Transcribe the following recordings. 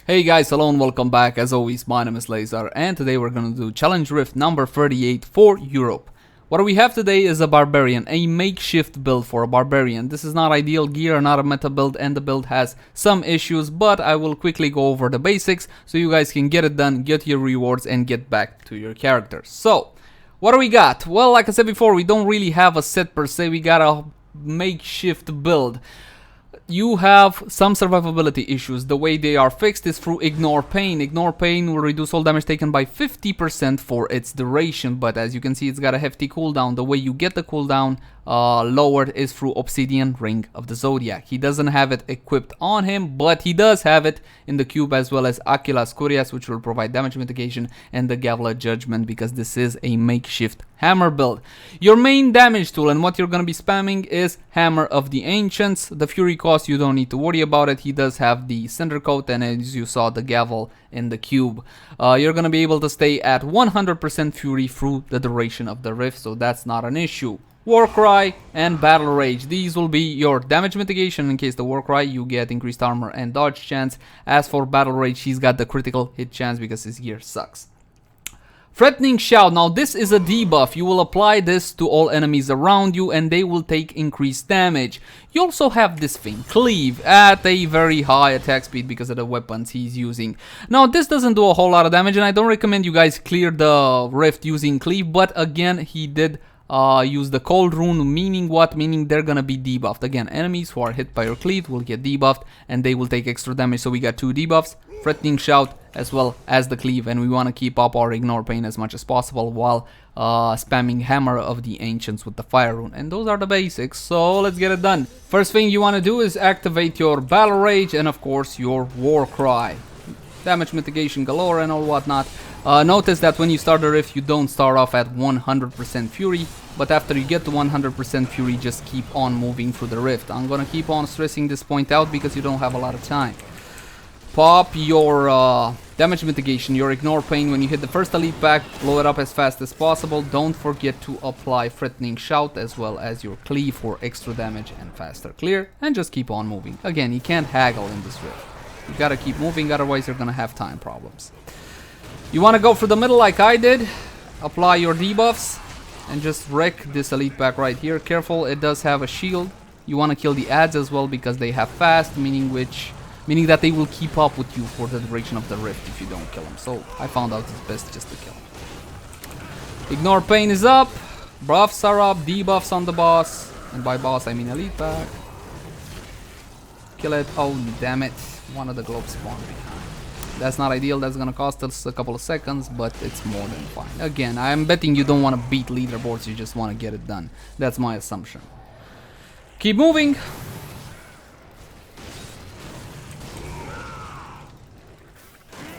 Hey guys, hello and welcome back. As always, my name is Lazar, and today we're gonna do Challenge Rift number 38 for Europe. What we have today is a Barbarian, a makeshift build for a Barbarian. This is not ideal gear, not a meta build, and the build has some issues, but I will quickly go over the basics so you guys can get it done, get your rewards, and get back to your characters. So, what do we got? Well, like I said before, we don't really have a set per se, we got a makeshift build. You have some survivability issues. The way they are fixed is through Ignore Pain. Ignore Pain will reduce all damage taken by 50% for its duration, but as you can see, it's got a hefty cooldown. The way you get the cooldown lowered is through Obsidian Ring of the Zodiac. He doesn't have it equipped on him, but he does have it in the cube, as well as Aquilas Curias, which will provide damage mitigation, and the Gavla Judgment, because this is a makeshift hammer build. Your main damage tool and what you're going to be spamming is Hammer of the Ancients. The Fury cost, you don't need to worry about it. He does have the Cinder Coat, and as you saw, the Gavel in the cube. You're going to be able to stay at 100% Fury through the duration of the Rift, so that's not an issue. Warcry and Battle Rage. These will be your damage mitigation. In case the Warcry, you get increased armor and dodge chance. As for Battle Rage, he's got the critical hit chance because his gear sucks. Threatening Shout. Now this is a debuff. You will apply this to all enemies around you and they will take increased damage. You also have this thing, Cleave, at a very high attack speed because of the weapons he's using. Now this doesn't do a whole lot of damage, and I don't recommend you guys clear the Rift using Cleave, but again, he did use the Cold Rune, meaning what? Meaning they're gonna be debuffed. Again, enemies who are hit by your Cleave will get debuffed and they will take extra damage. So we got two debuffs, Threatening Shout as well as the Cleave, and we want to keep up our Ignore Pain as much as possible while spamming Hammer of the Ancients with the Fire Rune. And those are the basics, so let's get it done. First thing you want to do is activate your Battle Rage and of course your War Cry. Damage mitigation galore and all whatnot. Notice that when you start the Rift, you don't start off at 100% Fury, but after you get to 100% Fury, just keep on moving through the Rift. I'm gonna keep on stressing this point out because you don't have a lot of time. Pop your damage mitigation, your Ignore Pain when you hit the first elite pack, blow it up as fast as possible. Don't forget to apply Threatening Shout as well as your Cleave for extra damage and faster clear, and just keep on moving. Again, you can't haggle in this Rift. You gotta keep moving, otherwise you're gonna have time problems. You wanna go for the middle like I did, apply your debuffs, and just wreck this elite pack right here. Careful, it does have a shield. You wanna kill the ads as well because they have fast, meaning that they will keep up with you for the duration of the Rift if you don't kill them. So I found out it's best just to kill them. Ignore Pain is up, buffs are up, debuffs on the boss, and by boss I mean elite pack. Kill it. Oh damn it, one of the globes spawned behind. That's not ideal, that's gonna cost us a couple of seconds, but it's more than fine. Again, I'm betting you don't want to beat leaderboards, you just want to get it done. That's my assumption. Keep moving.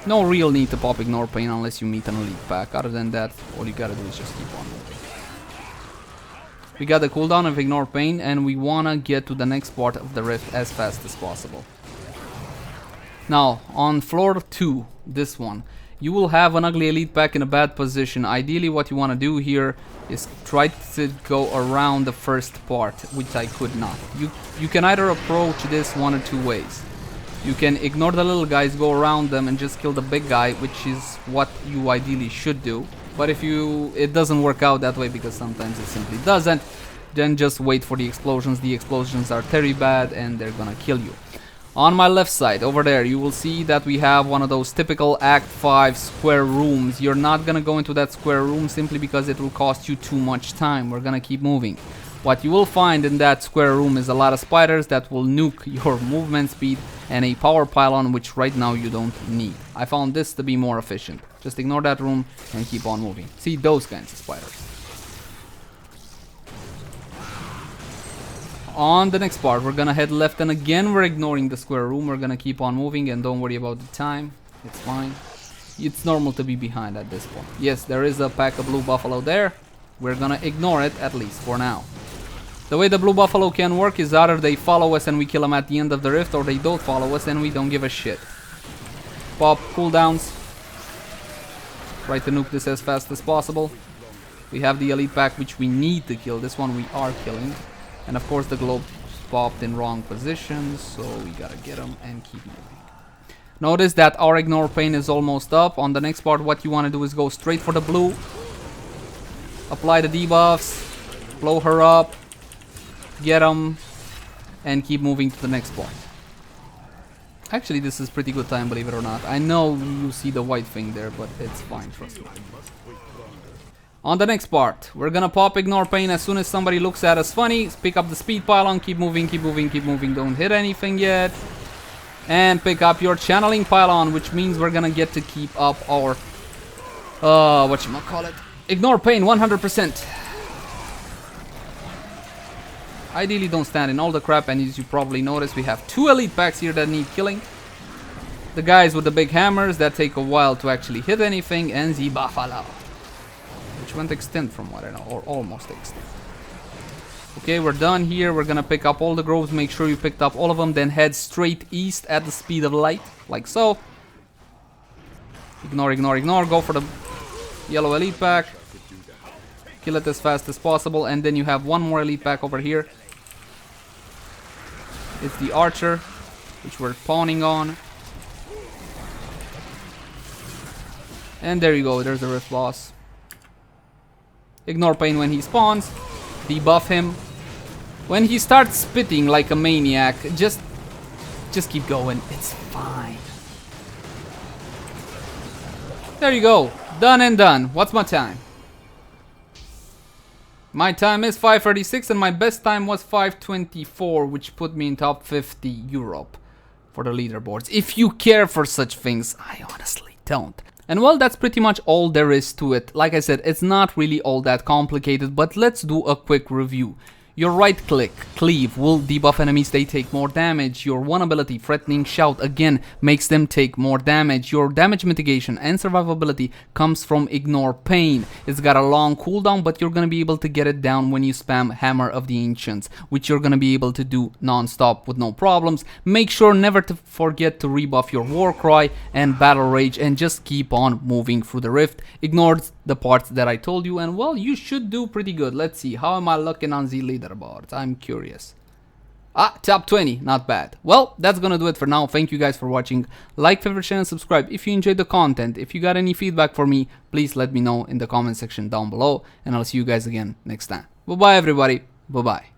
No real need to pop Ignore Pain unless you meet an elite pack. Other than that, all you gotta do is just keep on moving. We got the cooldown of Ignore Pain and we wanna get to the next part of the Rift as fast as possible. Now, on floor 2, this one, you will have an ugly elite pack in a bad position. Ideally, what you want to do here is try to go around the first part, which I could not. You can either approach this one or two ways. You can ignore the little guys, go around them, and just kill the big guy, which is what you ideally should do. But if it doesn't work out that way, because sometimes it simply doesn't, then just wait for the explosions. The explosions are very bad and they're gonna kill you. On my left side, over there, you will see that we have one of those typical Act 5 square rooms. You're not gonna go into that square room simply because it will cost you too much time. We're gonna keep moving. What you will find in that square room is a lot of spiders that will nuke your movement speed and a power pylon, which right now you don't need. I found this to be more efficient. Just ignore that room and keep on moving. See those kinds of spiders. On the next part, we're gonna head left, and again we're ignoring the square room. We're gonna keep on moving and don't worry about the time. It's fine. It's normal to be behind at this point. Yes, there is a pack of blue buffalo there. We're gonna ignore it, at least for now. The way the blue buffalo can work is either they follow us and we kill them at the end of the Rift, or they don't follow us and we don't give a shit. Pop cooldowns. Try to nuke this as fast as possible. We have the elite pack, which we need to kill. This one we are killing. And of course the globe popped in wrong positions, so we gotta get them and keep moving. Notice that our ignore pain is almost up. On the next part, what you want to do is go straight for the blue. Apply the debuffs. Blow her up. Get them. And keep moving to the next part. Actually, this is pretty good time, believe it or not. I know you see the white thing there, but it's fine, trust me. On the next part, we're gonna pop ignore pain as soon as somebody looks at us funny. Pick up the speed pylon, keep moving, keep moving, keep moving. Don't hit anything yet. And pick up your channeling pylon, which means we're gonna get to keep up our whatchamacallit, ignore pain 100%. Ideally don't stand in all the crap, and as you probably noticed, we have 2 elite packs here that need killing. The guys with the big hammers that take a while to actually hit anything, and the buffalo, which went extinct from what I know, or almost extinct. Okay, we're done here. We're gonna pick up all the groves, make sure you picked up all of them, then head straight east at the speed of light, like so. Ignore, ignore, ignore, go for the yellow elite pack. Kill it as fast as possible, and then you have one more elite pack over here. It's the archer, which we're pawning on. And there you go, there's the rift boss. Ignore pain when he spawns. Debuff him. When he starts spitting like a maniac, just keep going. It's fine. There you go. Done and done. What's my time? My time is 5:36 and my best time was 5:24, which put me in top 50 Europe for the leaderboards. If you care for such things, I honestly don't. And well, that's pretty much all there is to it. Like I said, it's not really all that complicated, but let's do a quick review. Your right click, cleave, will debuff enemies, they take more damage. Your one ability, threatening shout, again makes them take more damage. Your damage mitigation and survivability comes from ignore pain. It's got a long cooldown, but you're gonna be able to get it down when you spam Hammer of the Ancients, which you're gonna be able to do non-stop with no problems. Make sure never to forget to rebuff your war cry and battle rage, and just keep on moving through the rift. Ignore the parts that I told you, and well, you should do pretty good. Let's see, how am I looking on the leaderboards? I'm curious. Top 20, not bad. Well, that's gonna do it for now. Thank you guys for watching. Like, favorite, share, and subscribe if you enjoyed the content. If you got any feedback for me, please let me know in the comment section down below, and I'll see you guys again next time. Bye bye everybody. Bye bye.